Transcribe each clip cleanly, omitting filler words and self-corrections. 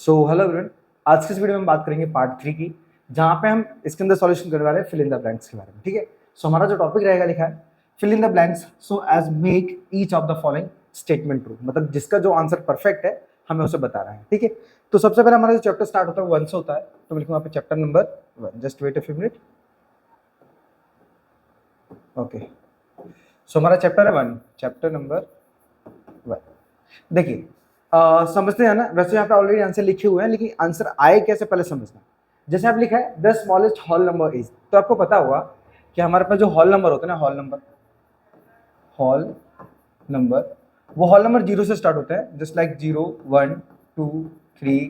So hello everyone, आज की इस वीडियो में हम बात करेंगे पार्ट 3 की, जहाँ पे हम इसके अंदर सॉल्यूशन करने वाले हैं फिल इन द ब्लैंक्स के बारे में। ठीक है, सो हमारा जो टॉपिक रहेगा लिखा है fill in the blanks so as make each of the following statement true, मतलब जिसका जो आंसर परफेक्ट है हमें उसे बता रहा है। ठीक है, तो सबसे पहले हमारा जो चैप्टर स्टार्ट होता है 1 से होता है, तो मैं लिखूंगा पे chapter number 1। Just wait a few minute. Okay, so हमारा चैप्टर है 1, चैप्टर नंबर 1। देखिए समझते हैं ना, वैसे यहाँ पे ऑलरेडी आंसर लिखे हुए हैं, लेकिन आंसर आए कैसे पहले समझना। जैसे आप लिखा है the smallest hall number is, तो आपको पता होगा कि हमारे पास जो हॉल नंबर होता है ना, हॉल नंबर वो हॉल नंबर 0 से स्टार्ट होता है, जस्ट लाइक 0 1 2 3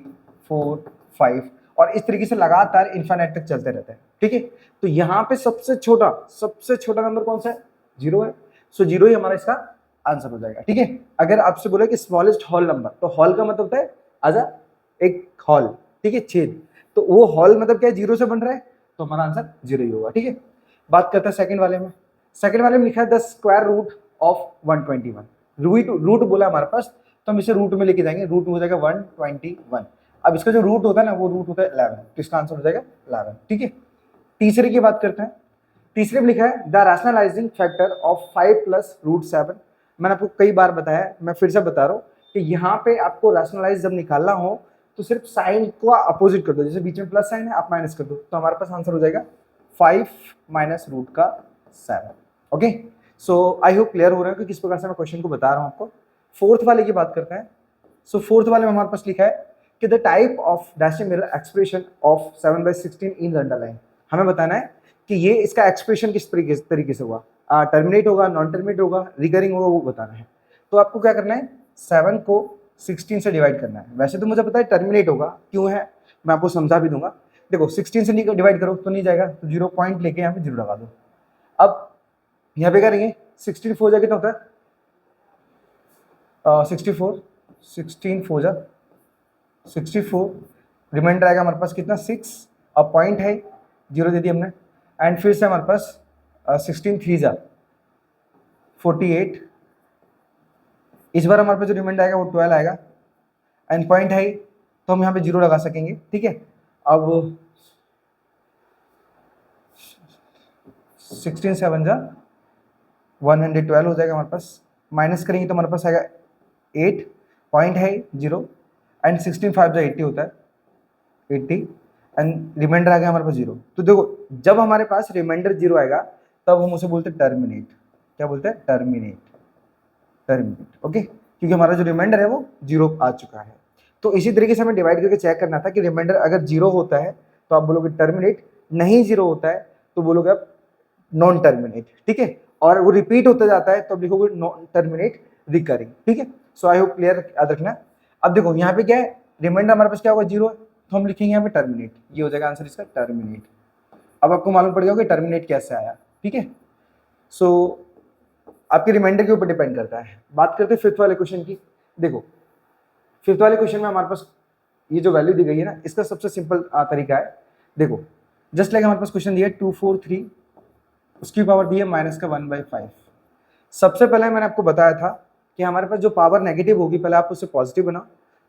4 5 और इस तरीके से लगातार इन्फिनिट तक चलते रहते हैं। ठीक है, तो यहाँ पे सबसे छोटा नंबर कौन सा है? 0 है। सो 0 ही हमारा इसका आंसर हो जाएगा। ठीक है, अगर आपसे बोले कि स्मॉलेस्ट हॉल नंबर, तो हॉल का मतलब होता है आजा एक हॉल, ठीक है, छेद, तो वो हॉल मतलब क्या है? 0 से बन रहा है, तो हमारा आंसर 0 ही होगा। ठीक है, बात करते हैं सेकंड वाले में। सेकंड वाले में लिखा है the square root of 121। Root बोला हमारे पास, तो हम इसे रूट में लेके जाएंगे, रूट हो जाएगा 121। अब इसका जो रूट होता है ना, वो रूट होता है 11, तो इसका आंसर हो जाएगा 11। ठीक है, तीसरे की बात करते हैं। तीसरे में लिखा है the rationalising factor of 5 plus root 7। मैंने आपको कई बार बताया, मैं फिर से बता रहा हूँ कि यहाँ पे आपको रैशनलाइज जब निकालना हो तो सिर्फ साइन को अपोजिट कर दो, जैसे बीच में प्लस साइन है आप माइनस कर दो, तो हमारे पास आंसर हो जाएगा 5 माइनस रूट का 7। Okay, so I hope clear हो रहा है कि किस प्रकार से मैं क्वेश्चन को बता रहा हूँ आपको। फोर्थ वाले की बात करते हैं। सो फोर्थ वाले में हमारे पास लिखा है कि the type of dashing mirror expression of 7/16 in underline. हमें बताना है कि ये इसका एक्सप्रेशन किस तरीके से हुआ, टर्मिनेट होगा, नॉन टर्मिनेट होगा, रिकरिंग होगा, वो बताना है। तो आपको क्या करना है, 7 को 16 से डिवाइड करना है। वैसे तो मुझे पता है टर्मिनेट होगा, क्यों है मैं आपको समझा भी दूंगा। देखो 16 से डिवाइड करो तो नहीं जाएगा, तो 0 पॉइंट लेके यहाँ पे 0 लगा दो। अब यहाँ पे करेंगे 16 4 जाके तो होता है 64, 16 4 जा 64, रिमाइंडर आएगा हमारे पास कितना 6, अब पॉइंट है 0 दे दिया हमने, एंड फिर से हमारे पास 16 3 जा 48, इस बार हमारे पास जो रिमाइंडर आएगा वो 12 आएगा, एंड पॉइंट है तो हम यहाँ पे 0 लगा सकेंगे। ठीक है, अब 16 7 जा 112 हो जाएगा हमारे पास, माइनस करेंगे तो हमारे पास आएगा 8, पॉइंट है 0, एंड 16 5 जा 80 होता है 80, एंड रिमाइंडर आ गया हमारे पास 0। तो देखो जब हमारे पास रिमाइंडर 0 आएगा तब हम उसे बोलते हैं टर्मिनेट। क्या बोलते हैं? टर्मिनेट। ओके, क्योंकि हमारा जो रिमाइंडर है वो 0 आ चुका है। तो इसी तरीके से हमें डिवाइड करके चेक करना था कि रिमाइंडर अगर 0 होता है तो आप बोलोगे टर्मिनेट, नहीं 0 होता है तो बोलोगे आप नॉन टर्मिनेट। ठीक है, और वो रिपीट होता जाता है तो अब लिखोगे नॉन टर्मिनेट रिकरिंग। ठीक है, सो आई होप क्लियर याद रखना। अब देखो यहाँ पे क्या है, रिमाइंडर हमारे पास क्या होगा 0 है, तो हम लिखेंगे यहाँ पे टर्मिनेट, ये हो जाएगा आंसर इसका टर्मिनेट। अब आपको मालूम पड़ गया कि टर्मिनेट कैसे आया। ठीक है, सो आपके रिमाइंडर के ऊपर डिपेंड करता है। बात करते हैं फिफ्थ वाले क्वेश्चन की। देखो फिफ्थ वाले क्वेश्चन में हमारे पास ये जो वैल्यू दी गई है ना, इसका सबसे सिंपल तरीका है। देखो जस्ट लाइक हमारे पास क्वेश्चन दिया है 243, उसकी पावर दी है माइनस का 1/5। सबसे पहले मैंने आपको बताया था कि हमारे पास जो पावर नेगेटिव होगी पहले आप उसे पॉजिटिव बनाओ,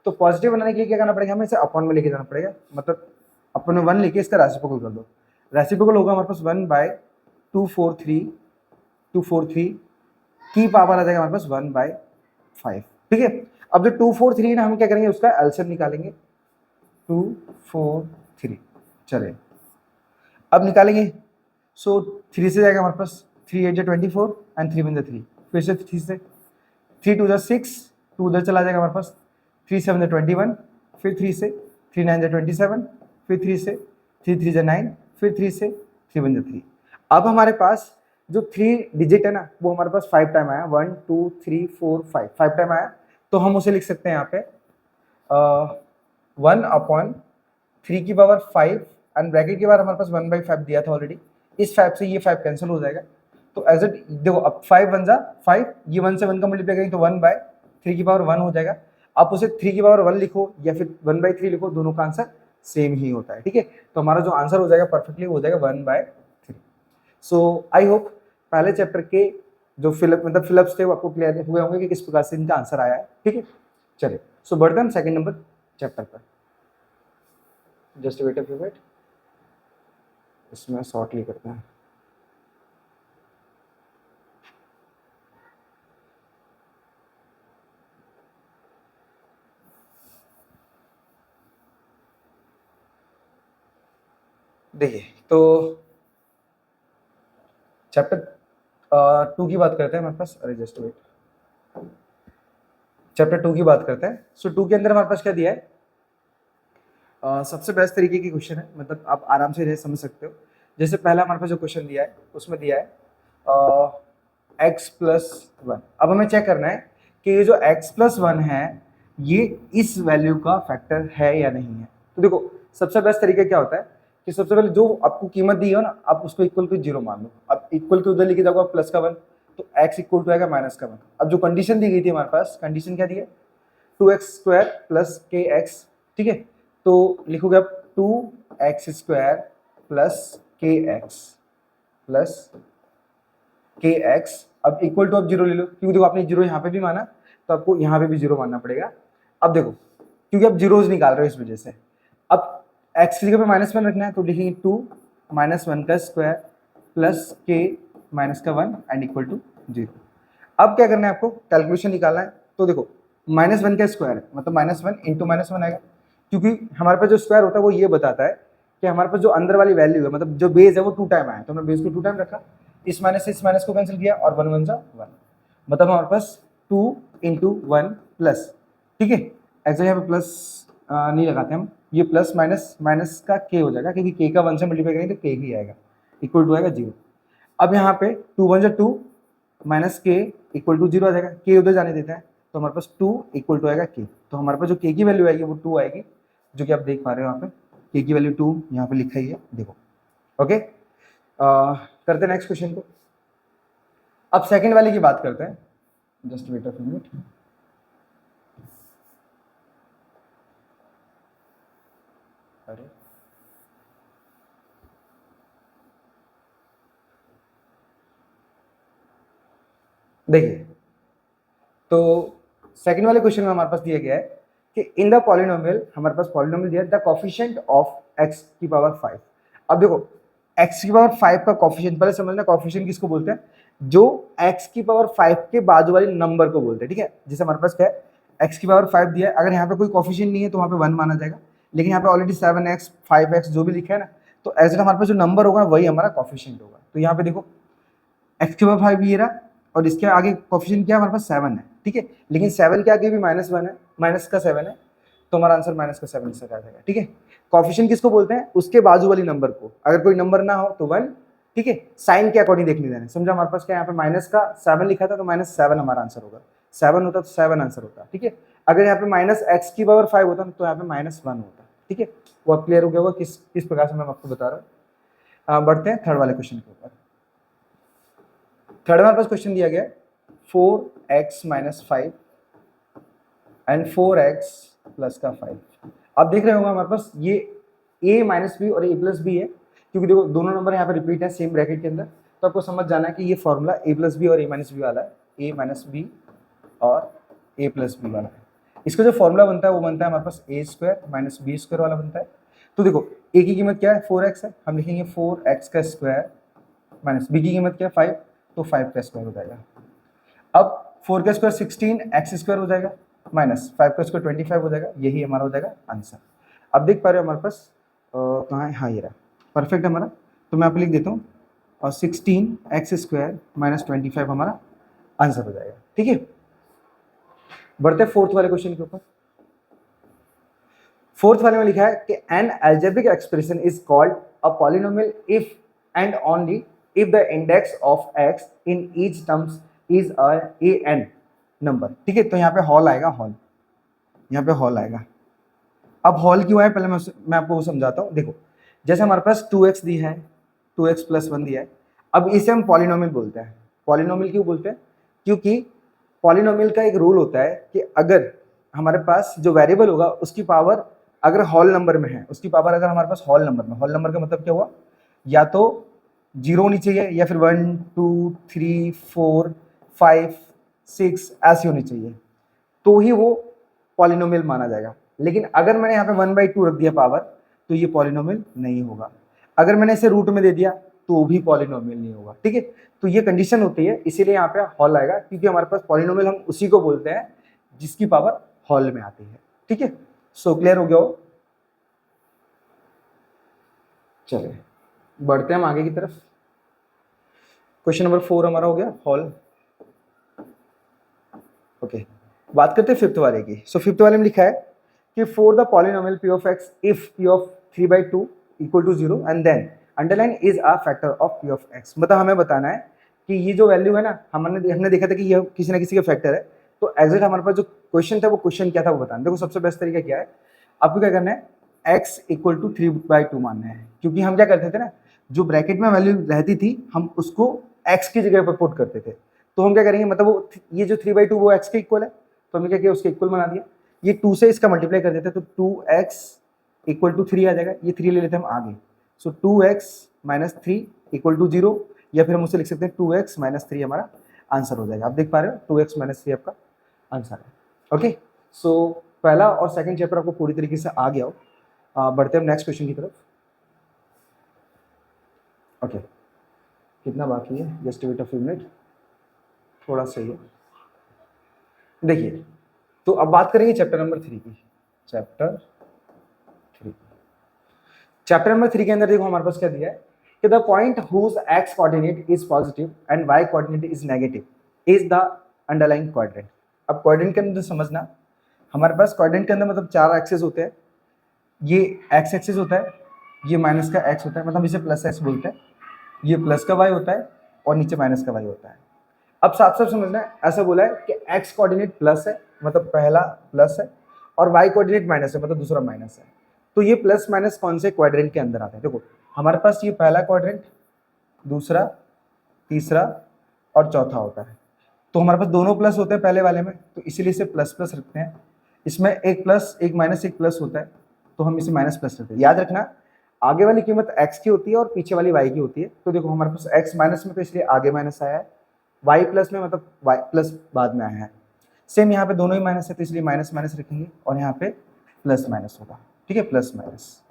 तो पॉजिटिव बनाने के लिए क्या करना पड़ेगा, हमें इसे अपॉन में लेके जाना पड़ेगा, मतलब अपन में 1 लेके इसका रेसिप्रोकल कर दो। रेसिप्रोकल होगा हमारे पास 1/243 की पावर आ जाएगा हमारे पास 1/5। ठीक है, अब जो 243 है ना, हम क्या करेंगे, उसका एलसीएम निकालेंगे। 243 चले, अब निकालेंगे। सो 3 से जाएगा हमारे पास, 3 8 24 एंड 3 1 3, फिर से 3 से 3 2 6, 2 उधर चला जाएगा हमारे पास, 3 7 21, फिर 3 से 3 9 27, फिर 3 से 3 3 9, फिर 3 से 3 1 3। अब हमारे पास जो 3 डिजिट है ना, वो हमारे पास 5 टाइम आया, 1 2 3 4 5 टाइम आया, तो हम उसे लिख सकते हैं यहाँ पे 1/3 की पावर 5, एंड ब्रैकेट के बाद हमारे पास 1/5 दिया था ऑलरेडी, इस 5 से ये 5 कैंसिल हो जाएगा, तो एज इट देखो अब 5 1 जा 5, ये 1 से 1 का मल्टीप्लाई करेंगे तो 1/3 की पावर 1 हो जाएगा। आप उसे 3 की पावर 1 लिखो या फिर 1/3 लिखो, दोनों का आंसर सेम ही होता है। ठीक है, तो हमारा जो आंसर हो जाएगा परफेक्टली हो जाएगा 1/3। सो आई होप पहले चैप्टर के जो फिलअप्स थे वो आपको क्लियर हुए होंगे कि किस प्रकार से इनका आंसर आया है। ठीक है, चलिए सो बढ़ते हैं सेकंड नंबर चैप्टर पर। Just wait a few minute, इसमें शॉर्टली करते हैं। देखिए तो चैप्टर 2 की बात करते हैं हमारे पास, अरे जस्ट वेट, चैप्टर 2 की बात करते हैं। सो 2 के अंदर हमारे पास क्या दिया है, सबसे बेस्ट तरीके की क्वेश्चन है, मतलब आप आराम से इन्हें समझ सकते हो। जैसे पहला हमारे पास जो क्वेश्चन दिया है उसमें दिया है x प्लस 1। अब हमें चेक करना है कि ये जो x प्लस 1 है ये इस वैल्यू का फैक्टर है या नहीं है। तो देखो सबसे बेस्ट तरीका क्या होता है कि सबसे पहले जो आपको कीमत दी हो ना, आप उसको इक्वल टू 0 मान लो। अब इक्वल टू उधर लिखे जाओगे प्लस का 1, तो x इक्वल टू आएगा माइनस का 1। अब जो कंडीशन दी गई थी हमारे पास, कंडीशन क्या दी है, 2x² प्लस kx, ठीक है। तो लिखोगे आप 2x² प्लस kx। अब इक्वल टू आप 0 ले लो, क्योंकि देखो आपने 0 यहाँ पे भी माना तो आपको यहाँ पे भी 0 मानना पड़ेगा। अब देखो क्योंकि आप जीरोज निकाल रहे हो इस वजह से, अब x की जगह पे -1 रखना है, तो लिखेंगे 2 -1 का स्क्वायर प्लस k माइनस का 1 एंड इक्वल टू 0। अब क्या करना है आपको, कैलकुलेशन निकालना है। तो देखो -1 का स्क्वायर है मतलब -1 इंटू -1 आएगा, क्योंकि हमारे पास जो स्क्वायर होता है वो ये बताता है कि हमारे पास जो अंदर वाली वैल्यू है, मतलब जो बेस है वो 2 टाइम आया, तो हमने बेस को 2 टाइम रखा, इस माइनस से इस माइनस को कैंसिल किया और 1 1 जा 1, मतलब हमारे पास 2 इंटू 1 प्लस, ठीक है। ऐसे यहाँ पे प्लस नहीं लगाते हम, ये प्लस माइनस माइनस का k हो जाएगा, क्योंकि k का 1 से मल्टीप्लाई करेंगे तो k ही आएगा, इक्वल टू आएगा 0। अब यहाँ पे 2 1 जा 2 माइनस k इक्वल टू 0 आ जाएगा, k उधर जाने देते हैं, तो हमारे पास 2 इक्वल टू आएगा k। तो हमारे पास जो k की वैल्यू आएगी वो 2 आएगी, जो कि आप देख पा रहे हो यहाँ पे k की वैल्यू 2 यहाँ पे लिखा ही है, देखो। ओके, करते हैं नेक्स्ट क्वेश्चन को। अब सेकंड वाले की बात करते हैं, जस्ट वेट अ मिनट। अरे देखिए तो सेकंड वाले क्वेश्चन में हमारे पास दिया गया है कि इन द पॉलिनोमियल, हमारे पास पॉलिनोमियल दिया है द कोफिशिएंट ऑफ x की पावर 5। अब देखो x की पावर 5 का कोफिशिएंट, पहले समझना कोफिशिएंट किसको बोलते हैं, जो x की पावर 5 के बाजू वाले नंबर को बोलते हैं, ठीक है। जैसे हमारे पास क्या है, x की पावर 5 दिया है, अगर यहाँ पे कोई कोफिशिएंट नहीं है तो वहाँ पे 1 माना जाएगा, लेकिन यहाँ पे ऑलरेडी 7x 5x जो भी लिखा है ना, तो एज हमारे पास जो नंबर होगा वही हमारा कोफिशिएंट होगा। तो यहाँ पे देखो x की पावर 5 ये रहा, और इसके आगे कोफिशिएंट क्या है हमारे पास 7 है, ठीक है। लेकिन 7 के आगे भी -1 है, माइनस का 7 है, तो हमारा आंसर माइनस का 7 इसका आ जाएगा, ठीक है। कोफिशिएंट किसको बोलते हैं, उसके बाजू वाली नंबर को, अगर कोई नंबर ना हो तो 1, ठीक है। साइन के अकॉर्डिंग देख लीजिए, समझा, हमारे पास क्या यहाँ पे माइनस का 7 लिखा था तो -7 हमारा आंसर होगा, 7 होता तो 7 आंसर होता, ठीक है। अगर यहाँ पे -x की पावर 5 होता तो यहाँ पे -1 होता, ठीक है। वो अब क्लियर हो गया होगा किस प्रकार से मैं आपको बता रहा हूँ। बढ़ते हैं थर्ड वाले क्वेश्चन के ऊपर। थर्ड हमारे पास क्वेश्चन दिया गया है 4x - 5 एंड 4x प्लस का 5। आप देख रहे होंगे हमारे पास ये a - b और a + b है, क्योंकि देखो दोनों नंबर यहाँ पे रिपीट है सेम ब्रैकेट के अंदर, तो आपको समझ जाना है कि ये फॉर्मूला a + b और a - b वाला है, a - b और a + b वाला है। इसका जो फॉर्मूला बनता है वो बनता है हमारे पास a² - b² वाला बनता है। तो देखो a की कीमत क्या है 4x है, हम लिखेंगे 4x का स्क्वायर माइनस b की कीमत क्या है 5, तो 5 का स्क्वायर हो जाएगा। अब 4 का स्क्वायर 16 x² हो जाएगा, माइनस 5 का स्क्वायर 25 हो जाएगा, यही हमारा हो जाएगा आंसर। अब देख पा रहे हो हमारे पास कहाँ है, हाँ ये रहा, परफेक्ट है हमारा। तो मैं आप लिख देता हूँ, और 16x² - 25 हमारा आंसर हो जाएगा, ठीक है। बढ़ते फोर्थ वाले क्वेश्चन के ऊपर। फोर्थ वाले में लिखा है कि N algebraic expression is called a polynomial if and only if the index of x in each terms is a an number, ठीक है। तो यहाँ पे हॉल आएगा, हॉल, यहाँ पे हॉल आएगा। अब हॉल क्यों है पहले मैं आपको वो समझाता हूँ। देखो जैसे हमारे पास 2x दी है, 2x + 1 दिया है, अब इसे हम पॉलिनोमियल बोलते हैं। पॉलिनोमियल क्यों बोलते हैं, क्योंकि पॉलिनोमियल का एक रूल होता है कि अगर हमारे पास जो वेरिएबल होगा उसकी पावर अगर हॉल नंबर में है, उसकी पावर अगर हमारे पास हॉल नंबर में, हॉल नंबर का मतलब क्या हुआ, या तो 0 होनी चाहिए या फिर 1 2 3 4 5 6 ऐसी होनी चाहिए, तो ही वो पॉलिनोमियल माना जाएगा। लेकिन अगर मैंने यहाँ पे 1/2 रख दिया पावर, तो ये पॉलिनोमियल नहीं होगा। अगर मैंने इसे रूट में दे दिया तो भी पॉलिनोमियल नहीं होगा, ठीक है। तो ये कंडीशन होती है, इसीलिए यहाँ पे हॉल आएगा, क्योंकि हमारे पास पॉलिनोमियल हम उसी को बोलते हैं जिसकी पावर हॉल में आती है, ठीक है। सो क्लियर हो गया हो? चलिए बढ़ते हैं हम आगे की तरफ। क्वेश्चन नंबर 4 हमारा हो गया हॉल। ओके, बात करते हैं फिफ्थ वाले की। सो फिफ्थ वाले में लिखा है कि for the polynomial p of x if p of 3/2 equal to 0 and then underline is a factor of p of x। मतलब हमें बताना है कि ये जो वैल्यू है ना, हमने देखा था कि ये किसी ना किसी का फैक्टर है, तो एग्जैक्ट हमारे पास जो क्वेश्चन था वो क्वेश्चन क्या था वो बताना। देखो सबसे बेस्ट तरीका क्या है, आपको क्या करना है, x इक्वल टू 3/2 मानना है, क्योंकि हम क्या करते थे ना, जो ब्रैकेट में वैल्यू रहती थी हम उसको x की जगह पर पुट करते थे। तो हम क्या करेंगे, मतलब वो ये जो 3/2 वो x के इक्वल है, तो हमने क्या किया, उसके इक्वल बना दिया। ये 2 से इसका मल्टीप्लाई कर देते हैं तो 2x इक्वल टू 3 आ जाएगा, ये 3 ले लेते हैं हम आगे। सो 2x माइनस 3 इक्वल टू 0, या फिर हम उससे लिख सकते हैं 2x माइनस 3 हमारा आंसर हो जाएगा। आप देख पा रहे हो 2x माइनस 3 आपका आंसर है। ओके, सो पहला और सेकंड चैप्टर आपको पूरी तरीके से आ गया हो। बढ़ते हैं नेक्स्ट क्वेश्चन की तरफ। ओके, कितना बाकी है, just wait a few minute, थोड़ा सही है। देखिए, तो अब बात करेंगे चैप्टर नंबर 3 की। चैप्टर नंबर 3 के अंदर देखो हमारे पास क्या दिया है कि the point whose X coordinate is positive and Y coordinate is negative is the underline quadrant. अब क्वाड्रेंट के अंदर समझना, हमारे पास क्वाड्रेंट के अंदर मतलब 4 एक्सेस होते हैं। ये एक्स एक्सेस होता है, ये माइनस का एक्स होता है, मतलब इसे प्लस एक्स बोलते हैं, ये प्लस का वाई होता है और नीचे माइनस का वाई होता है। अब साफ साफ समझना है, ऐसा बोला है कि एक्स कोऑर्डिनेट प्लस है मतलब पहला प्लस है, और वाई कोऑर्डिनेट माइनस है मतलब दूसरा माइनस है। तो ये प्लस माइनस कौन से क्वाड्रेंट के अंदर आते हैं, देखो हमारे पास ये पहला क्वाड्रेंट, दूसरा, तीसरा और चौथा होता है। तो हमारे पास दोनों प्लस होते हैं पहले वाले में, तो इसीलिए इसे प्लस प्लस रखते हैं। इसमें एक प्लस एक माइनस एक प्लस होता है, तो हम इसे माइनस प्लस रखते हैं। याद रखना, आगे वाली कीमत x की होती है और पीछे वाली y की होती है। तो देखो हमारे पास x माइनस में तो इसलिए आगे माइनस आया है, y प्लस में मतलब y प्लस बाद में आया है। सेम यहाँ पे दोनों ही माइनस है तो इसलिए माइनस माइनस रखेंगे और यहाँ पे प्लस माइनस होगा, ठीक है, प्लस माइनस।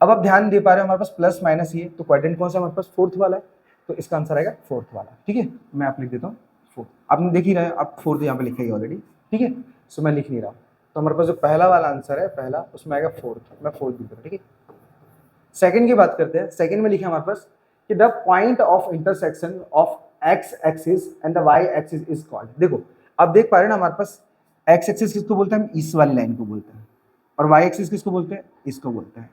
अब आप ध्यान दे पा रहे हो हमारे पास प्लस माइनस ही है, तो क्वाड्रेंट कौन सा हमारे पास, फोर्थ वाला है, तो इसका आंसर आएगा फोर्थ वाला, ठीक है। मैं आप लिख देता हूँ फोर्थ, आपने देख ही रहे हैं, आप फोर्थ यहाँ पे लिखा ही ऑलरेडी, ठीक है। सो मैं लिख नहीं रहा हूँ, तो हमारे पास जो पहला वाला आंसर है पहला, उसमें आएगा फोर्थ, मैं फोर्थ लिख रहा हूँ, ठीक है। सेकंड की बात करते हैं। सेकंड में लिखा हमारे पास कि the point of intersection of X axis and the Y axis is called. देखो अब देख पा रहे हैं ना, हमारे पास एक्स एक्सिस किसको बोलते हैं, इस वाली लाइन को बोलते हैं, और वाई एक्सिस किसको बोलते हैं, इसको बोलते हैं।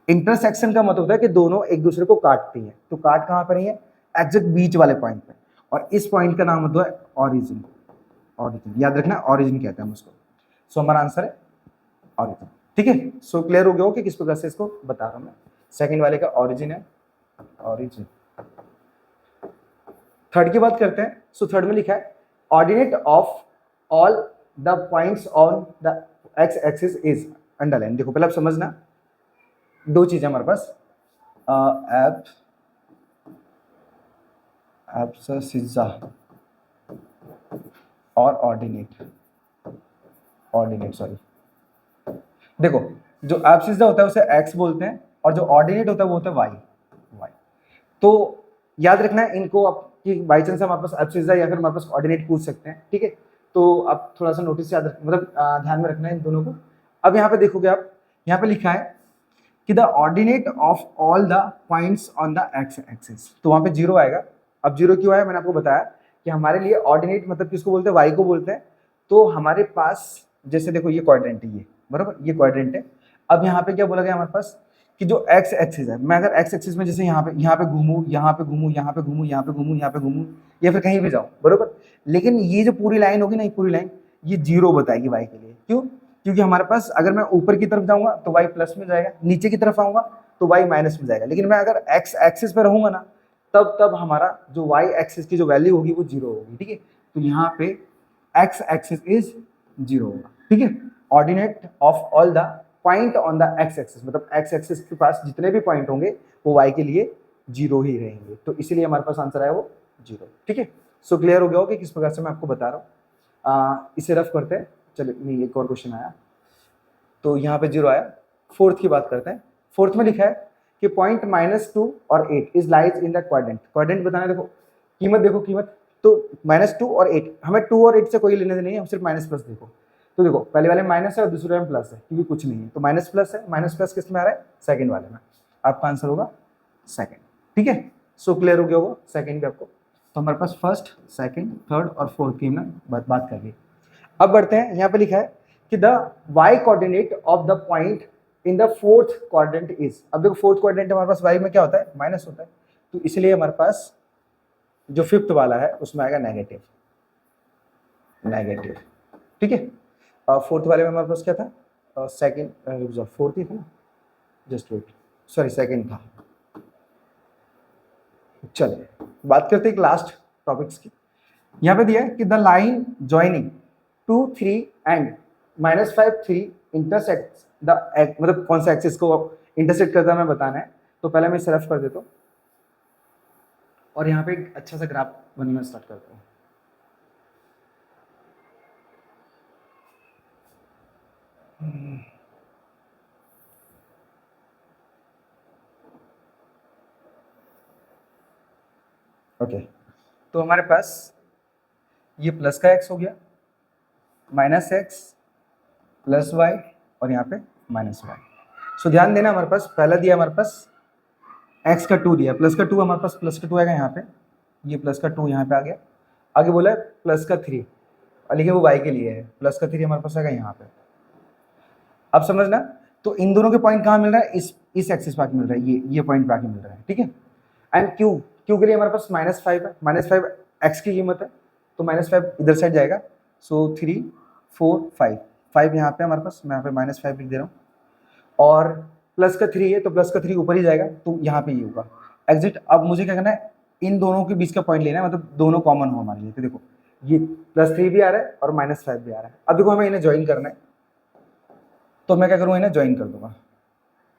इंटरसेक्शन का मतलब होता है कि दोनों एक दूसरे को काटती हैं, तो काट कहाँ पर है, एग्जैक्ट बीच वाले पॉइंट पे, और इस पॉइंट का नाम होता है ऑरिजिन। ऑरिजिन याद रखना, ऑरिजिन कहते हैं हम उसको। सो हमारा आंसर है ऑरिजिन, ठीक है। सो क्लियर हो गया हो कि किस प्रकार से इसको बता रहा हूं मैं। सेकंड वाले का ऑरिजिन है, ऑरिजिन। थर्ड की बात करते हैं। सो थर्ड में लिखा है ordinate of all the points on the x axis is underline. देखो पहले आप समझना, दो चीजें हमारे पास, एब्ससिस्सा और ऑर्डिनेट, ऑर्डिनेट सॉरी। देखो जो एब्ससिस्सा होता है उसे एक्स बोलते हैं, और जो ऑर्डिनेट होता है वो होता है वाई, वाई। तो याद रखना है इनको, आपकी बाई चांस हमारे पास एब्ससिस्सा या फिर हमारे पास ऑर्डिनेट पूछ सकते हैं, ठीक है। तो आप थोड़ा सा नोटिस याद रख, मतलब ध्यान में रखना है इन दोनों को। अब यहाँ पे देखोगे आप, यहाँ पे लिखा है कि the ordinate of all the points on the x axis, तो वहाँ पे जीरो आएगा। अब जीरो क्यों आया, मैंने आपको बताया कि हमारे लिए ऑर्डिनेट मतलब किसको बोलते हैं, वाई को बोलते हैं। तो हमारे पास जैसे देखो ये क्वाड्रेंट है, ये बराबर, ये क्वाड्रेंट है। अब यहाँ पे क्या बोला गया हमारे पास कि जो एक्स एक्सिस है, मैं अगर एक्स एक्सिस में जैसे यहाँ पे घूमूं, यहाँ पे घूमूं, यहाँ पे घूमूं, यहाँ पे घूमूं, यहाँ पे घूमूं, या फिर कहीं भी जाऊँ, बराबर। लेकिन ये जो पूरी लाइन होगी ना, ये पूरी लाइन ये जीरो बताएगी वाई के लिए। क्यों, क्योंकि हमारे पास अगर मैं ऊपर की तरफ जाऊंगा तो वाई प्लस में जाएगा, नीचे की तरफ आऊंगा तो वाई माइनस में जाएगा। लेकिन मैं अगर एक्स एक्सिस पे रहूंगा ना, तब हमारा जो वाई एक्सिस की जो वैल्यू होगी वो जीरो होगी, ठीक है। तो यहाँ पे एक्स एक्सिस इज जीरो होगा, ठीक है। Ordinate of all the point on the x axis, मतलब एक्स एक्सिस के पास जितने भी पॉइंट होंगे वो वाई के लिए जीरो ही रहेंगे, तो इसीलिए हमारे पास आंसर आया वो जीरो, ठीक है। सो क्लियर हो गया हो कि किस प्रकार से मैं आपको बता रहा हूँ। इसे रफ करते हैं, चलिए नहीं एक और क्वेश्चन आया, तो यहाँ पे जीरो आया। फोर्थ की बात करते हैं। फोर्थ में लिखा है कि पॉइंट -2 और 8 is lies in the quadrant. Quadrant बताना है, देखो कीमत, देखो कीमत, तो -2 और 8, हमें 2 और 8 से कोई लेने देने नहीं है, हम सिर्फ माइनस प्लस। देखो तो देखो पहले वाले माइनस है और दूसरे में प्लस है, क्योंकि कुछ नहीं है, तो माइनस प्लस है। माइनस प्लस किस में आ रहा है? सेकंड वाले में। आपका आंसर होगा सेकंड। ठीक है, सो क्लियर हो गया होगा सेकंड भी आपको। तो हमारे पास फर्स्ट, सेकंड, थर्ड और फोर्थ की हमने बात कर ली। अब बढ़ते हैं, यहाँ पे लिखा है कि the y coordinate of the point in the fourth quadrant is. अब देखो फोर्थ क्वाड्रेंट हमारे पास y में क्या होता है? माइनस होता है, तो इसलिए हमारे पास जो फिफ्थ वाला है उसमें आएगा नेगेटिव। नेगेटिव, ठीक है। फोर्थ वाले में हमारे पास क्या था? सेकंड, फोर्थ ही था ना, जस्ट वेट, सॉरी सेकंड था। चलिए बात करते हैं एक लास्ट टॉपिक्स की। यहाँ पे दिया है कि the line joining 2 3 and -5 3 intersect the, मतलब कौन सा एक्सिस को इंटरसेक्ट करता है हमें बताना है। तो पहले मैं इसे रफ कर देता हूँ और यहाँ पे एक अच्छा सा ग्राफ बनना स्टार्ट करता हूँ। ओके, तो हमारे पास ये प्लस का x हो गया, -x प्लस y और यहाँ पे -y। सो ध्यान देना, हमारे पास पहला दिया हमारे पास x का 2 दिया, प्लस का 2, हमारे पास प्लस का 2 आएगा यहाँ पे, ये प्लस का 2 यहाँ पे आ गया। आगे बोला है प्लस का 3, और लिखे वो y के लिए है, प्लस का 3 हमारे पास आएगा यहाँ पे। अब समझना, तो इन दोनों के पॉइंट कहाँ मिल रहा है? इस एक्सिस पे आके मिल रहा है, ये पॉइंट पे आके मिल रहा है, ठीक है। एंड क्यू के लिए हमारे पास -5 है, -5 x की कीमत है, तो -5 इधर साइड जाएगा। सो 3 4 5, 5 यहाँ पे हमारे पास, मैं यहाँ पे -5 लिख दे रहा हूँ, और प्लस का 3 है तो प्लस का 3 ऊपर ही जाएगा, तो यहाँ पे ये होगा एग्जिट। अब मुझे क्या करना है? इन दोनों के बीच का पॉइंट लेना है, मतलब दोनों कॉमन हो हमारे लिए। तो देखो ये +3 भी आ रहा है और -5 भी आ रहा है। अब देखो हमें इन्हें ज्वाइन करना है, तो मैं क्या करूँगा? इन्हें ज्वाइन कर दूंगा।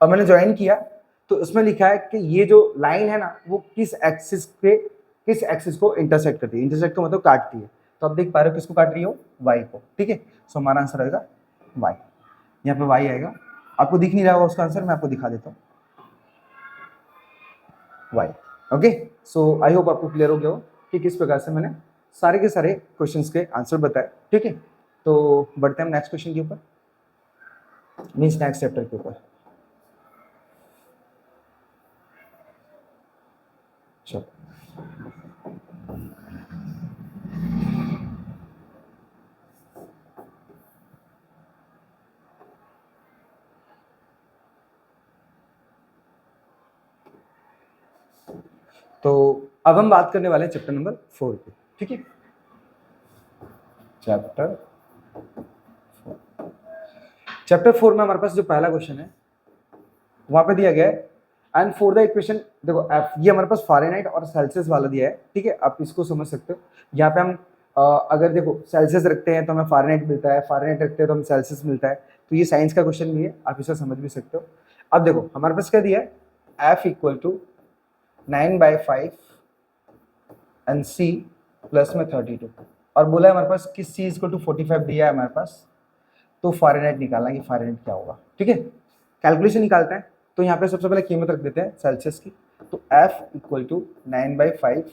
अब मैंने ज्वाइन किया तो उसमें लिखा है कि ये जो लाइन है ना, वो किस एक्सिस को इंटरसेक्ट करती है। इंटरसेक्ट का मतलब काटती है, तो आप देख पा रहे हो किसको काट रही हो? y को, ठीक है। सो हमारा आंसर आएगा y, यहाँ पे y आएगा। आपको दिख नहीं रहा होगा उसका आंसर, मैं आपको दिखा देता हूँ, y। Okay, so I hope आपको क्लियर हो गया हो कि किस प्रकार से मैंने सारे के सारे क्वेश्चंस के आंसर बताए, ठीक है। तो बढ़ते हैं नेक्स्ट क्वेश्चन के ऊपर, मीन्स नेक्स्ट चैप्टर के ऊपर। चलो, तो अब हम बात करने वाले हैं चैप्टर नंबर 4 पे, ठीक है। चैप्टर 4 में हमारे पास जो पहला क्वेश्चन है वहां पे दिया गया है, एंड फॉर द इक्वेशन, देखो ये हमारे पास फ़ारेनहाइट और सेल्सियस वाला दिया है, ठीक है। आप इसको समझ सकते हो। यहाँ पे हम अगर देखो सेल्सियस रखते हैं तो हमें फ़ारेनहाइट मिलता है, फ़ारेनहाइट रखते हैं तो हमें सेल्सियस मिलता है, तो ये साइंस का क्वेश्चन भी है, आप इसे समझ भी सकते हो। अब देखो हमारे पास क्या दिया है? F = 9/5 एंड C प्लस में 32, और बोला है हमारे पास कि C = 45 दिया है हमारे पास, तो फ़ारेनहाइट निकालना कि फ़ारेनहाइट क्या होगा, ठीक है। कैलकुलेशन निकालते हैं, तो यहाँ पे सबसे पहले कीमत रख देते हैं सेल्सियस की, तो F = 9/5।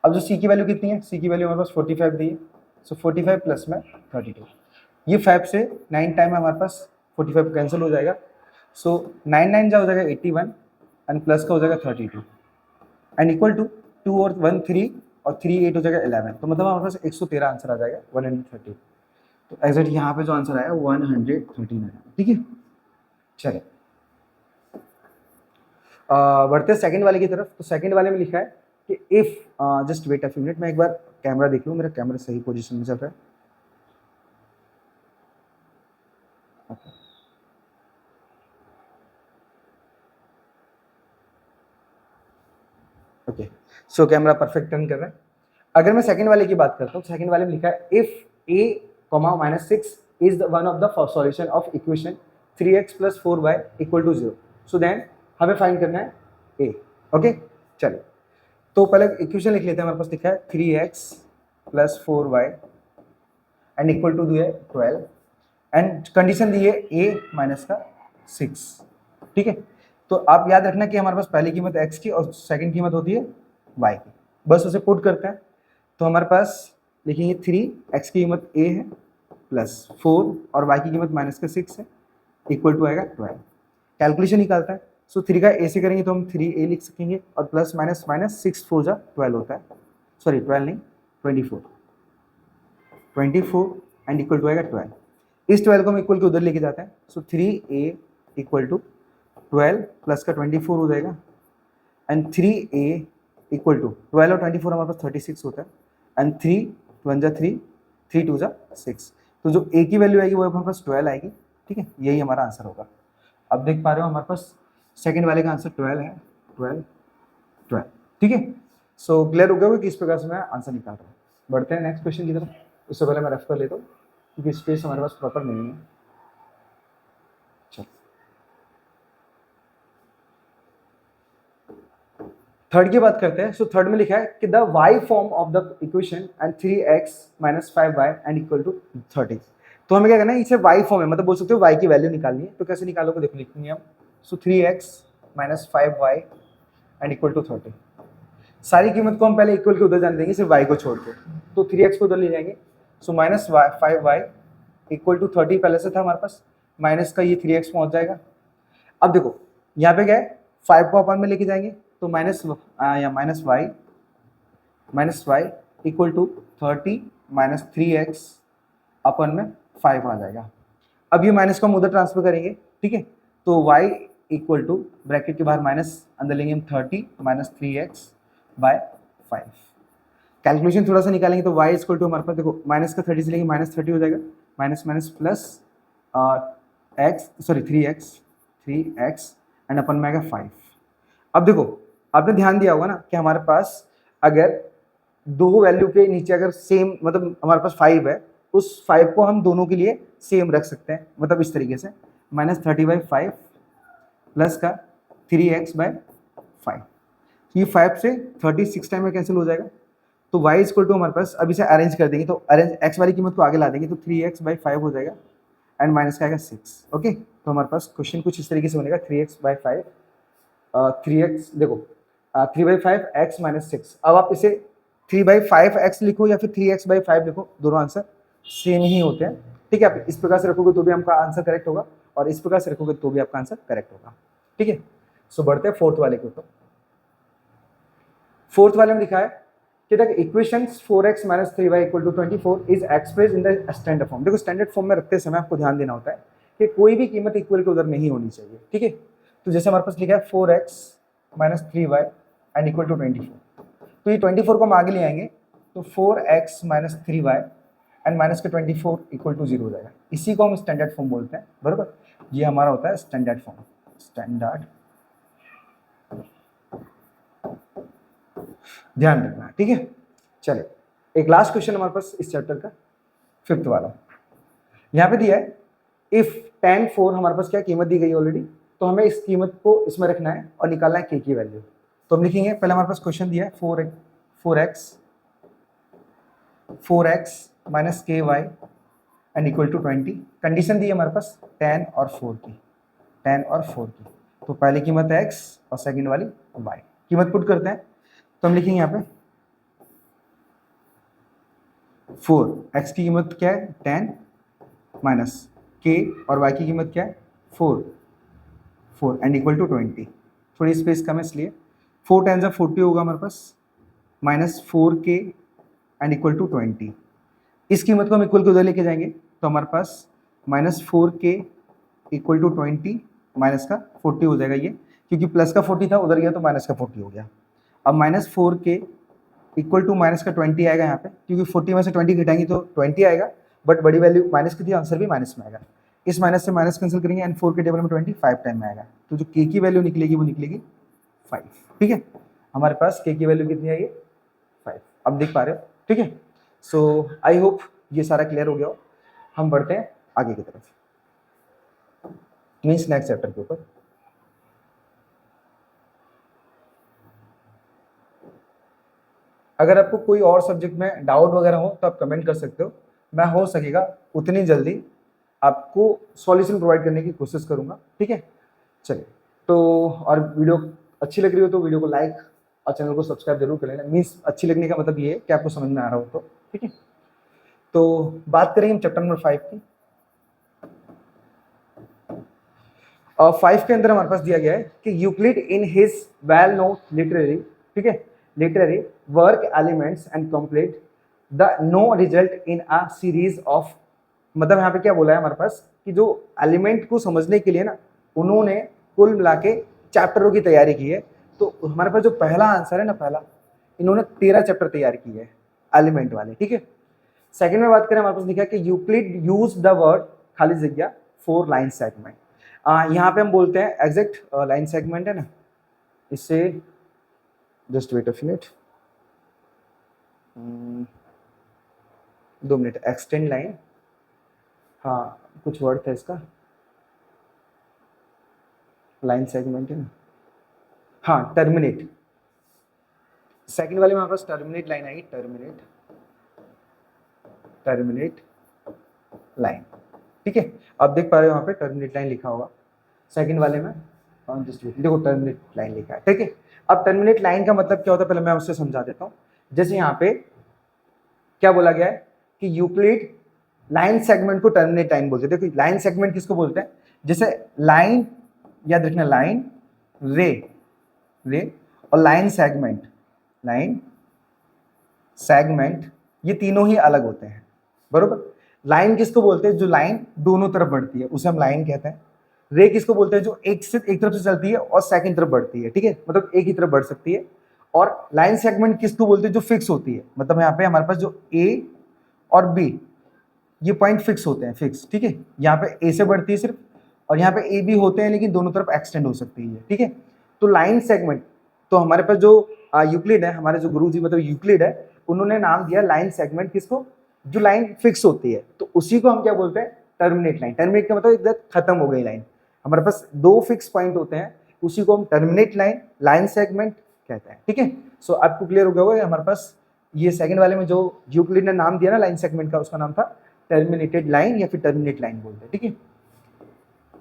अब जो C की वैल्यू कितनी है? C की वैल्यू हमारे पास 45 दी है, सो 45 प्लस में 32, ये 5 से 9 टाइम हमारे पास 45 कैंसिल हो जाएगा, सो 9 9 जा हो जाएगा 81 एंड प्लस का हो जाएगा 32 एंड इक्वल टू 2 और 1 3 और 3 8 हो जाएगा 11, तो मतलब हमारे पास 113 आंसर आ जाएगा, 130। तो एग्जैक्ट यहाँ पे जो आंसर आया 139, ठीक है। चलिए बढ़ते हैं सेकंड वाले की तरफ। तो सेकंड वाले में लिखा है कि if, just wait a few minute, मैं एक बार कैमरा देख लूँ, मेरा कैमरा सही पोजीशन में चल रहा है। Okay, so camera perfect turn कर रहा है। अगर मैं सेकंड वाले की बात करता हूँ, सेकंड वाले में लिखा है if a, -6 is one of the solution of equation 3x + 4y = 0, so then हमें फाइंड करना है a। ओके, चलिए तो पहले इक्वेशन लिख लेते हैं। हमारे पास लिखा है 3x + 4y and equal to दिया है 12 एंड कंडीशन दी है a - का 6। ठीक है। तो आप याद रखना कि हमारे पास पहली कीमत x की और सेकंड कीमत होती है y की, बस उसे पुट करते हैं। तो हमारे पास लिखेंगे 3, x की कीमत a है प्लस 4 और y की कीमत -6 है, इक्वल टू आएगा 12। कैलकुलेशन निकालता है, सो 3 का a से करेंगे तो हम 3a लिख सकेंगे और प्लस माइनस माइनस 6 4 जा 12 होता है, सॉरी 12 नहीं 24 एंड इक्वल टू आएगा 12। इस 12 को हम इक्वल के उधर लेके जाते हैं, सो 3a इक्वल टू 12 प्लस का 24 हो जाएगा एंड 3a इक्वल टू 12 और 24 हमारे पास 36 होता है एंड 3 1 जा 3 3 2 जा 6। तो जो a की वैल्यू आएगी वो हमारे पास 12 आएगी, ठीक है, यही हमारा आंसर होगा। अब देख पा रहे हो हमारे पास सेकंड वाले का आंसर 12 है, 12 12, ठीक है। सो क्लियर हो गया कि किस प्रकार से मैं आंसर निकाल रहा हूँ। बढ़ते हैं नेक्स्ट क्वेश्चन की तरफ, उससे पहले मैं रेफ कर लेता हूँ क्योंकि स्पेस हमारे पास प्रॉपर नहीं है। चलो थर्ड की बात करते हैं। सो थर्ड में लिखा है कि the y form of the equation and 3x - 5y and equal to 30। तो हमें क्या करना है, इसे y फॉर्म है, मतलब बोल सकते हो y की वैल्यू निकालनी है। तो कैसे निकालोगे, देखो लिखेंगे हम। So 3x - 5y and equal to 30। सारी कीमत को हम पहले इक्वल के उधर जाने देंगे, सिर्फ y को छोड़ के। तो 3x को उधर ले जाएंगे, सो -5y इक्वल टू 30 पहले से था हमारे पास, माइनस का ये 3x पहुंच जाएगा। अब देखो यहाँ पे क्या है, 5 को अपन में लेके जाएंगे तो minus y equal to 30 minus 3x अपन में 5 आ जाएगा। अब ये माइनस को हम उधर ट्रांसफर करेंगे, ठीक है। तो y इक्वल टू ब्रैकेट के बाहर माइनस, अंदर लेंगे हम 30 माइनस 3x बाय 5। कैलकुलेशन थोड़ा सा निकालेंगे तो y इक्वल टू हमारे पास देखो माइनस का 30 से लेंगे -30 हो जाएगा, minus minus plus x 3x and अपन में आएगा 5। अब देखो आपने ध्यान दिया होगा ना कि हमारे पास अगर दो वैल्यू के नीचे अगर सेम, मतलब हमारे पास 5 है, उस 5 को हम दोनों के लिए सेम रख सकते हैं, मतलब इस तरीके से -30/5 प्लस का 3x/5। ये 5 से 36 टाइम में कैंसिल हो जाएगा। तो y इक्वल टू हमारे पास, अब इसे अरेंज कर देंगे तो अरेंज x वाली कीमत को आगे ला देंगे तो 3x/5 हो जाएगा एंड माइनस का आएगा 6। ओके, तो हमारे पास क्वेश्चन कुछ इस तरीके से बनेगा 3x/5 3x देखो 3/5 x - 6। अब आप इसे 3/5x लिखो या फिर 3x/5 लिखो, दोनों आंसर सेम ही होते हैं, ठीक है। आप इस प्रकार से रखोगे तो भी आपका आंसर करेक्ट होगा और इस प्रकार से रखोगे तो भी आपका आंसर करेक्ट होगा, ठीक है। सो बढ़ते हैं फोर्थ वाले के ऊपर। फोर्थ वाले में लिखा है कि the equations 4x - 3y = 24 is expressed in the standard form. देखो स्टैंडर्ड फॉर्म में रखते समय आपको ध्यान देना होता है कि कोई भी कीमत इक्वल के उधर नहीं होनी चाहिए, ठीक है। तो जैसे हमारे पास लिखा है 4x - 3y and equal to 24। तो ये 24 को हम आगे ले आएंगे तो 4x - 3y एंड माइनस के 24 इक्वल टू 0 हो जाएगा। इसी को हम स्टैंडर्ड फॉर्म बोलते हैं, बराबर। ये हमारा होता है स्टैंडर्ड फॉर्म, स्टैंडर्ड, ध्यान रखना, ठीक है। चलिए एक लास्ट क्वेश्चन हमारे पास इस चैप्टर का, फिफ्थ वाला। यहाँ पे दिया है इफ tan 4 हमारे पास क्या कीमत दी गई ऑलरेडी, तो हमें इस कीमत को इसमें रखना है और निकालना है k की वैल्यू। तो हम लिखेंगे, पहले हमारे पास क्वेश्चन दिया है 4x minus ky and equal to 20। Condition दी है हमारे पास 10 और 4 की, 10 और 4 की। तो पहली कीमत है x और सेकंड वाली y। कीमत पुट करते हैं तो हम लिखेंगे यहाँ पे 4, x की कीमत क्या है 10 माइनस k और y की कीमत क्या है 4 एंड इक्वल टू 20। थोड़ी स्पेस कम है इसलिए 4 10 40 होगा हमारे पास, minus 4k and equal to 20। इस कीमत को हम इक्वल के उधर लेके जाएंगे तो हमारे पास -4k इक्वल टू 20 माइनस का 40 हो जाएगा। ये क्योंकि प्लस का 40 था उधर गया तो माइनस का 40 हो गया। अब -4k इक्वल टू माइनस का 20 आएगा यहाँ पे, क्योंकि 40 में से 20 घटाएंगे तो 20 आएगा, बट बड़ी वैल्यू माइनस की थी, आंसर भी माइनस में आएगा। इस माइनस से माइनस कैंसिल करेंगे एंड 4 के टेबल में 20 5 टाइम में आएगा, तो जो k की वैल्यू निकलेगी वो निकलेगी 5, ठीक है। हमारे पास k की वैल्यू कितनी है, ये 5। अब देख पा रहे हो, ठीक है। सो आई होप ये सारा क्लियर हो गया हो। हम बढ़ते हैं आगे की तरफ, मीन्स नेक्स्ट चैप्टर के ऊपर। अगर आपको कोई और सब्जेक्ट में डाउट वगैरह हो तो आप कमेंट कर सकते हो, मैं हो सकेगा उतनी जल्दी आपको सॉल्यूशन प्रोवाइड करने की कोशिश करूंगा, ठीक है। चलिए तो और वीडियो अच्छी लग रही हो तो वीडियो को लाइक और चैनल को सब्सक्राइब जरूर कर लेना। मीन्स अच्छी लगने का मतलब ये है कि आपको समझ में आ रहा हो तो, ठीक है। तो बात करेंगे हम चैप्टर नंबर 5 की। और 5 के अंदर हमारे पास दिया गया है कि Euclid in his well known literary, ठीक है, literary work Elements and complete the known result in a series of, मतलब यहाँ पे क्या बोला है हमारे पास कि जो एलिमेंट को समझने के लिए ना उन्होंने कुल मिला के चैप्टरों की तैयारी की है। तो हमारे पास जो पहला आंसर है ना, पहला, इन्होंने 13 चैप्टर तैयार किए हैं एलिमेंट वाले, ठीक है। सेकंड में बात करें, हमारे पास लिखा है कि यूक्लिड यूज द वर्ड खाली जगह फोर लाइन सेगमेंट। यहाँ पे हम बोलते हैं एग्जैक्ट लाइन सेगमेंट है ना, इससे just wait a minute, 2 minute, extend line, हाँ कुछ वर्ड था इसका, लाइन सेगमेंट है ना, हाँ टर्मिनेट। सेकंड वाले में हमारे पास टर्मिनेट लाइन आएगी, टर्मिनेट लाइन, ठीक है। अब देख पा रहे हो वहाँ पे टर्मिनेट लाइन लिखा होगा सेकंड वाले में, जस्ट देखो टर्मिनेट लाइन लिखा है, ठीक है। अब टर्मिनेट लाइन का मतलब क्या होता है पहले मैं उससे समझा देता हूँ। जैसे यहाँ पे क्या बोला गया है कि यूक्लिड लाइन सेगमेंट को टर्मिनेट लाइन बोलते हैं। देखो लाइन सेगमेंट किसको बोलते हैं, जैसे लाइन, याद रखना लाइन, रे और लाइन सेगमेंट ये तीनों ही अलग होते हैं, बरोबर। लाइन किसको बोलते हैं, जो लाइन दोनों तरफ बढ़ती है उसे हम लाइन कहते हैं। रे किसको बोलते हैं, जो एक तरफ से चलती है और सेकंड तरफ बढ़ती है, ठीक है, मतलब एक ही तरफ बढ़ सकती है। और लाइन सेगमेंट किसको बोलते हैं, जो फिक्स होती है, मतलब यहाँ पे हमारे पास जो ए और बी ये पॉइंट फिक्स होते हैं, फिक्स, ठीक है। यहाँ पे ए से बढ़ती है सिर्फ, और यहाँ पे ए बी होते हैं लेकिन दोनों तरफ एक्सटेंड हो सकती है, ठीक है। तो लाइन सेगमेंट, तो हमारे पास जो यूक्लिड है, हमारे जो गुरुजी मतलब यूक्लिड है, उन्होंने नाम दिया लाइन सेगमेंट किसको, जो लाइन फिक्स होती है, तो उसी को हम क्या बोलते हैं, टर्मिनेट लाइन। टर्मिनेट का मतलब एकदम खत्म हो गई लाइन। हमारे पास दो फिक्स पॉइंट होते हैं, उसी को हम टर्मिनेट लाइन सेगमेंट कहते हैं, ठीक है। सो आपको क्लियर हो गया होगा हमारे पास ये सेकंड वाले में जो यूक्लिड ने नाम दिया ना लाइन सेगमेंट का, उसका नाम था टर्मिनेटेड लाइन या फिर टर्मिनेट लाइन बोलते हैं, ठीक है।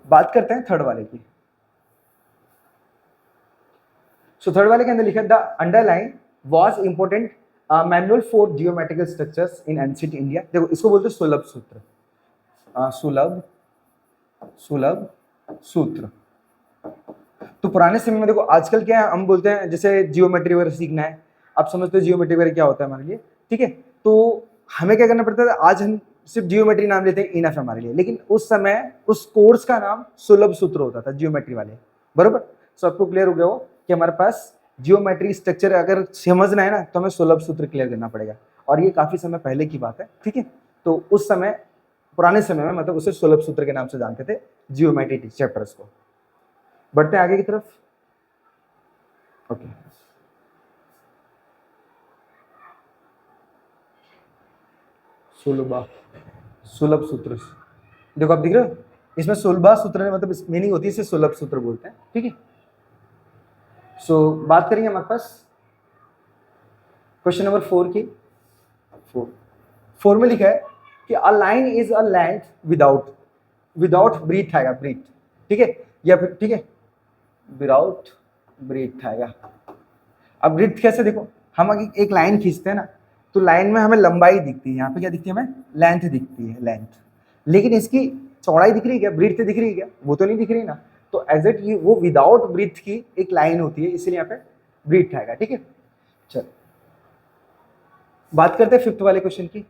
बात करते हैं थर्ड वाले की। सो थर्ड वाले के अंदर लिखा the underline was important manual for geometrical structures in ancient India. देखो इसको बोलते हैं सुलभ सूत्र, सुलभ सूत्र। तो पुराने समय में देखो, आजकल क्या है, हम बोलते हैं जैसे जियोमेट्री वगैरह सीखना है, आप समझते हो जियोमेट्री वगैरह क्या होता है हमारे लिए, ठीक है। तो हमें क्या करना पड़ता था, आज हम सिर्फ जियोमेट्री नाम लेते हैं, इनफ है हमारे लिए, लेकिन उस समय उस कोर्स का नाम सुलभ सूत्र होता था, जियोमेट्री वाले, बरोबर। सो आपको क्लियर हो गया हो कि हमारे पास जियोमेट्री स्ट्रक्चर अगर समझना है ना तो हमें सुलभ सूत्र क्लियर करना पड़ेगा, और ये काफी समय पहले की बात है, ठीक है। तो उस समय, पुराने समय में मतलब उसे सुलभ सूत्र के नाम से जानते थे जियोमेट्री चैप्टर्स को। बढ़ते हैं आगे की तरफ, ओके। सुलभ सूत्र, देखो आप दिख रहे हो इसमें सुलभा सूत्र मतलब मीनिंग होती है, इसे सुलभ सूत्र बोलते हैं, ठीक है। सो बात करेंगे हमारे पास क्वेश्चन नंबर 4 की। 4 में लिखा है कि a line is a length without breath आएगा, ब्रीथ, ठीक है, या फिर ठीक है विदाउट ब्रीथ आएगा। अब ब्रीथ कैसे, देखो हम एक लाइन खींचते हैं ना, तो लाइन में हमें लंबाई दिखती है, यहाँ पे क्या दिखती है हमें, लेंथ दिखती है, लेंथ, लेकिन इसकी चौड़ाई दिख रही है क्या, ब्रीथ दिख रही है क्या, वो तो नहीं दिख रही ना। तो एग्जैक्ट ये वो विदाउट ब्रीथ की एक लाइन होती है, इसलिए यहाँ पे ब्रीथ आएगा, ठीक है। चलो बात करते हैं फिफ्थ वाले क्वेश्चन की।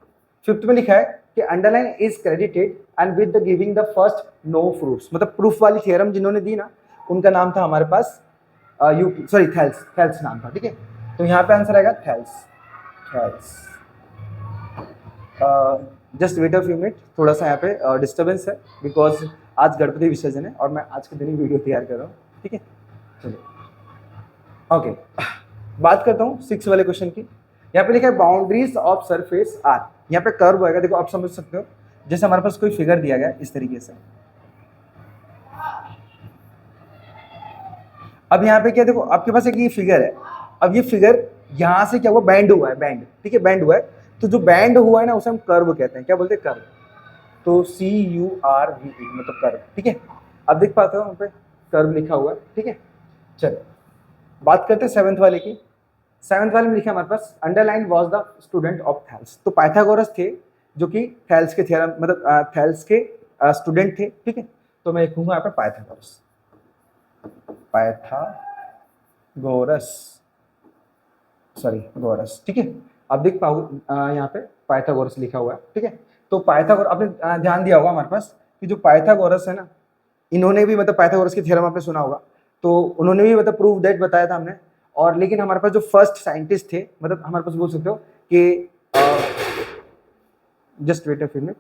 फिफ्थ में लिखा है कि underline is credited and with the giving the first known proofs, मतलब प्रूफ वाली थ्योरम जिन्होंने दी ना, उनका नाम था हमारे पास थेल्स नाम था, ठीक है। तो यहाँ पे आंसर आएगा Thales. Just wait a few minute, थोड़ा सा यहाँ पे डिस्टर्बेंस है बिकॉज आज गणपति विसर्जन है और मैं आज के दिन ही वीडियो तैयार कर रहा हूँ, ठीक है। चलिए ओके, बात करता हूँ 6 वाले क्वेश्चन की। यहाँ पे लिखा है बाउंड्रीज ऑफ सरफेस आर, यहाँ पे कर्व होएगा, देखो आप समझ सकते हो, जैसे हमारे पास कोई फिगर दिया गया है इस तरीके से। अब यहाँ पे क्या, देखो आपके पास एक ये फिगर है, अब ये फिगर यहाँ से क्या हुआ, बैंड हुआ है, बैंड, ठीक है, बैंड हुआ है, तो जो बैंड हुआ है ना उसे हम कर्व कहते हैं, क्या बोलते हैं, कर्व। तो CURVE मतलब कर्व, ठीक है। अब देख पाते हो वहाँ पे कर्व लिखा हुआ है, ठीक है। चलो बात करते हैं सेवंथ वाले की। सेवंथ वाले में लिखा है हमारे पास underline was the student of Thales. तो पाइथागोरस थे जो कि थैल्स के थ्योरम मतलब थैल्स के स्टूडेंट थे, ठीक है। तो मैं लिखूंगा यहाँ पे पाइथागोरस, पाइथागोरस सॉरी गोरस, ठीक है। आप देख पाओगे यहाँ पे पाइथागोरस लिखा हुआ है, ठीक है। तो पाइथागोरस आपने ध्यान दिया होगा हमारे पास कि जो पाइथागोरस है ना, इन्होंने भी मतलब पाइथागोरस की थ्योरम आपने सुना होगा, तो उन्होंने भी मतलब प्रूव दैट बताया था हमने। और लेकिन हमारे पास जो फर्स्ट साइंटिस्ट थे, मतलब हमारे पास बोल सकते हो कि just wait a few minute,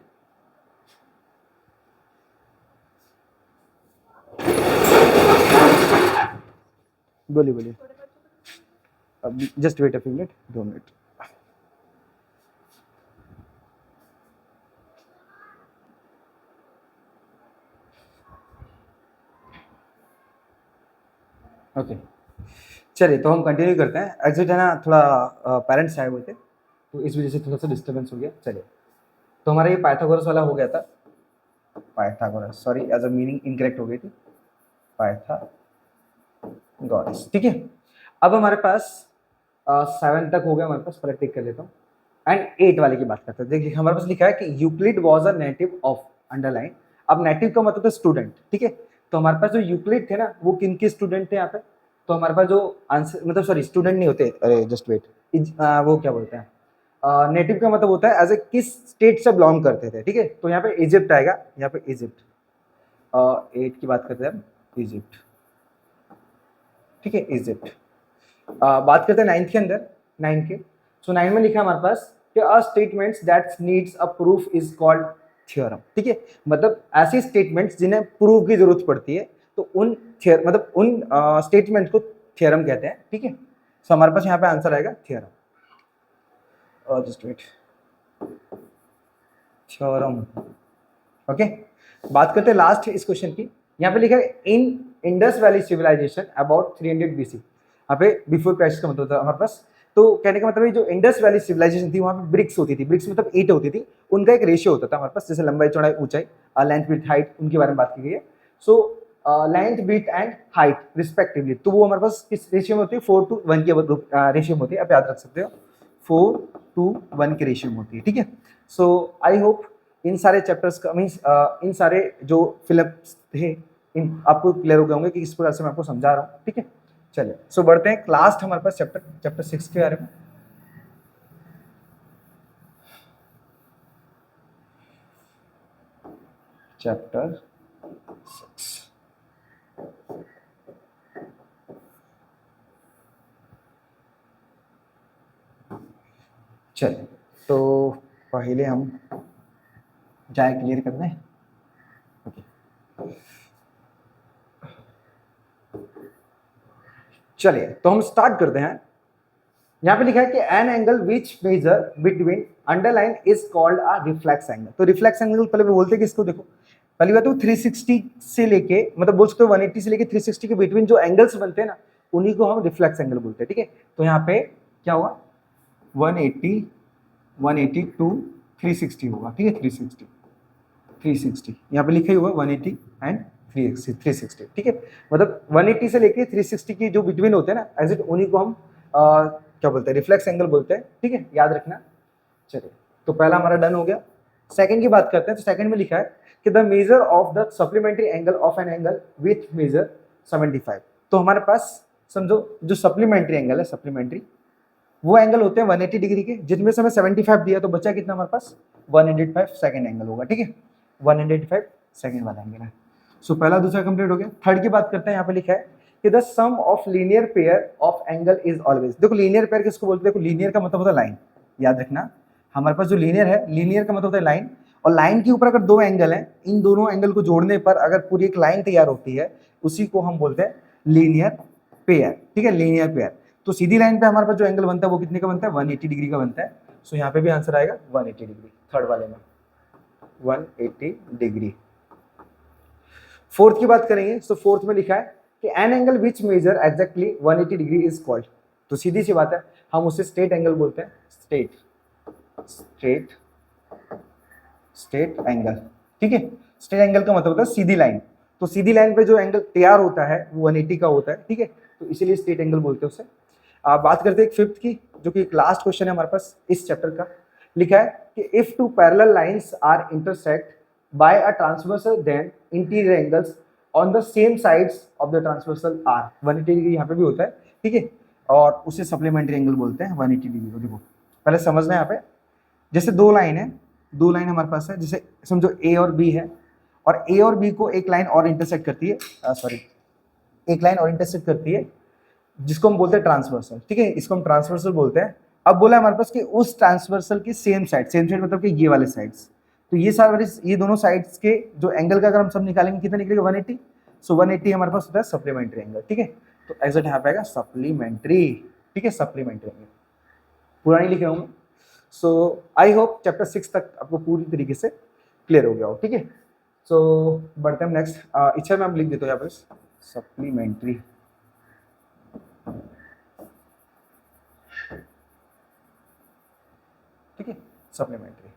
बोलिए बोलिए, just wait a few minute, 2 minute. Okay चलिए, तो हम कंटिन्यू करते हैं। एक्चुअली है ना थोड़ा पेरेंट्स आए हुए थे, तो इस वजह से थोड़ा सा डिस्टर्बेंस हो गया। चलिए, तो हमारा ये पाइथागोरस वाला हो गया था। Pythagoras sorry, as a meaning incorrect हो गई थी, पाइथागोरस, ठीक है। अब हमारे पास 7 तक हो गया हमारे पास, पहले टिक कर लेता हूँ। एंड 8 वाले की बात करते हैं। देखिए हमारे पास लिखा है कि Euclid was a native of, underline. अब नेटिव का मतलब है स्टूडेंट, ठीक है। तो हमारे पास जो यूक्लिड थे ना, वो किन के स्टूडेंट थे यहाँ पे। तो हमारे पास जो आंसर मतलब सॉरी स्टूडेंट नहीं होते, अरे जस्ट वेट, वो क्या बोलते हैं, नेटिव का मतलब होता है एज ए किस स्टेट से बिलोंग करते थे, ठीक है। तो यहाँ पे इजिप्ट आएगा, यहाँ पे इजिप्ट। 8 की बात करते हैं हम, इजिप्ट, ठीक है, इजिप्ट। बात करते हैं 9th के अंदर, 9 के। सो 9 में लिखा हमारे पास कि a statements that needs a proof is called theorem, ठीक है। मतलब ऐसे स्टेटमेंट्स जिन्हें प्रूफ की जरूरत पड़ती है, तो उन मतलब उन स्टेटमेंट को थ्योरम कहते हैं, ठीक है। सो हमारे पास यहाँ पे आंसर आएगा theorem, just wait, theorem, okay. बात करते हैं लास्ट इस क्वेश्चन की। यहाँ पे लिखा है in Indus valley civilization about 300 BC। यहाँ पे बिफोर क्राइस्ट का मतलब था हमारे पास। तो कहने का मतलब है जो इंडस वैली सिविलाइजेशन थी, वहाँ पे ब्रिक्स होती थी, ब्रिक्स मतलब ईंट होती थी, उनका एक रेशियो होता था हमारे पास, जैसे लंबाई चौड़ाई ऊंचाई, लेंथ विड्थ हाइट, उनके बारे में बात की गई है। So length width and height respectively, तो वो हमारे पास किस रेशियो में होती है, 4:1 के रेशियो में होती है। आप याद रख सकते हो 4:1 के रेशियो में होती है, ठीक है। सो आई होप इन सारे चैप्टर्स का मीन्स इन सारे जो फिलअप्स थे, इन आपको क्लियर हो गए होंगे कि किस प्रकार से मैं आपको समझा रहा हूँ, ठीक है। चलिए, सो बढ़ते हैं लास्ट हमारे पास चैप्टर 6 के बारे में। चैप्टर 6, चलिए, तो पहले हम जाए क्लियर करना है, ओके। चलिए, तो हम स्टार्ट करते हैं। यहाँ पे लिखा है कि an angle which measure between underline is called a reflex angle. तो रिफ्लेक्स एंगल पहले बोलते हैं किसको, देखो पहली बात तो 360 से लेके मतलब बोल सकते हो 180 से लेके 360 के बिटवीन जो एंगल्स बनते हैं ना, उन्हीं को हम रिफ्लेक्स एंगल बोलते हैं, ठीक है। तो यहाँ पे क्या होगा, 180 180 टू 360 होगा, ठीक है, 360 यहाँ पे लिखा ही हुआ 180 एंड 360, ठीक है। मतलब 180 से लेके 360 की जो बिटवीन होते हैं ना, एज इट उन्हीं को हम क्या बोलते हैं, रिफ्लेक्स एंगल बोलते हैं, ठीक है, याद रखना। चलिए, तो पहला हमारा डन हो गया। सेकंड की बात करते हैं। तो सेकंड में लिखा है कि the measure of the supplementary angle of an angle with measure 75। तो हमारे पास समझो जो सप्लीमेंट्री एंगल है, सप्लीमेंट्री वो एंगल होते हैं 180 डिग्री के, जिनमें से हमें 75 दिया, तो बचा कितना हमारे पास 105 सेकंड एंगल होगा, ठीक है। 105 सेकंड वाला एंगल है। सो पहला दूसरा कंप्लीट हो गया। थर्ड की बात करते हैं। यहाँ पे लिखा है कि the sum of linear pair of angle is always. देखो लीनियर पेयर किसको बोलते हैं, देखो लीनियर का मतलब होता है लाइन, याद रखना। हमारे पास जो लीनियर है, लीनियर का मतलब होता है लाइन, और लाइन के ऊपर अगर दो एंगल हैं, इन दोनों एंगल को जोड़ने पर अगर पूरी एक लाइन तैयार होती है, उसी को हम बोलते हैं लीनियर पेयर, ठीक है, लीनियर पेयर। तो सीधी लाइन पे हमारे पास जो एंगल बनता है वो कितने का बनता है, 180 डिग्री का बनता है। सो यहाँ पे भी आंसर आएगा 180 डिग्री, थर्ड वाले में 180 डिग्री। फोर्थ की बात करेंगे। सो फोर्थ में लिखा है कि an angle which measure exactly 180 degree is called. तो सीधी सी बात है, हम उसे स्ट्रेट एंगल बोलते हैं, स्ट्रेट एंगल, ठीक है। स्ट्रेट एंगल का मतलब होता है सीधी लाइन। तो सीधी लाइन पे जो एंगल तैयार होता है वो 180 का होता है, ठीक है, तो इसीलिए स्ट्रेट एंगल बोलते हैं उसे। बात करते हैं एक फिफ्थ की, जो कि एक लास्ट क्वेश्चन है हमारे पास इस चैप्टर का। लिखा है कि if two parallel lines are intersect by a transversal then interior angles on the same sides of the transversal are 180 degree यहाँ पे भी होता है, ठीक है, और उसे सप्लीमेंट्री एंगल बोलते हैं 180 डिग्री को। देखो पहले समझना है यहाँ पे, जैसे दो लाइन है, दो लाइन हमारे पास है, जैसे समझो ए और बी है, और ए और बी को एक लाइन और इंटरसेक्ट करती है, सॉरी एक लाइन और इंटरसेक्ट करती है, जिसको हम बोलते हैं ट्रांसवर्सल, ठीक है, इसको हम ट्रांसवर्सल बोलते हैं। अब बोला हमारे पास कि उस ट्रांसवर्सल की सेम साइड मतलब कि ये वाले साइड्स, तो ये सारे ये दोनों साइड्स के जो एंगल का अगर हम सब निकालेंगे कितना निकलेगा 180, सो 180 हमारे पास होता है सप्लीमेंट्री एंगल, ठीक है, तो एग्जैक्ट यहाँ पे आएगा सप्लीमेंट्री, ठीक है, सप्लीमेंट्री एंगल, पूरा नहीं लिख रहा हूँ। सो आई होप चैप्टर 6 तक आपको पूरी तरीके से क्लियर हो गया हो, ठीक है। सो बढ़ते हैं नेक्स्ट, इच्छा में आप लिख देते हो यहाँ पर सप्लीमेंट्री, ठीक है, सप्लीमेंट्री,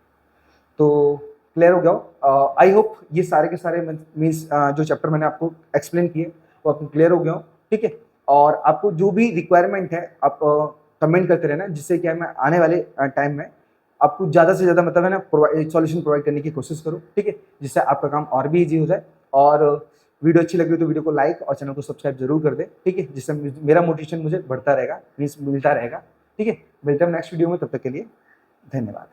तो क्लियर हो गया हो। आई होप ये सारे के सारे मीन्स जो चैप्टर मैंने आपको एक्सप्लेन किए वो आपको क्लियर हो गया हो, ठीक है, और आपको जो भी रिक्वायरमेंट है आप कमेंट करते रहना, जिससे क्या मैं आने वाले टाइम में आपको ज़्यादा से ज़्यादा मतलब है ना सॉल्यूशन प्रोवाइड करने की कोशिश करूँ, ठीक है, जिससे आपका काम और भी ईजी हो जाए। और वीडियो अच्छी लगी हो तो वीडियो को लाइक और चैनल को सब्सक्राइब जरूर कर दे, ठीक है, जिससे मेरा मोटिवेशन मुझे बढ़ता रहेगा, मीन्स मिलता रहेगा, ठीक है। मिलते हैं नेक्स्ट वीडियो में, तब तक के लिए धन्यवाद।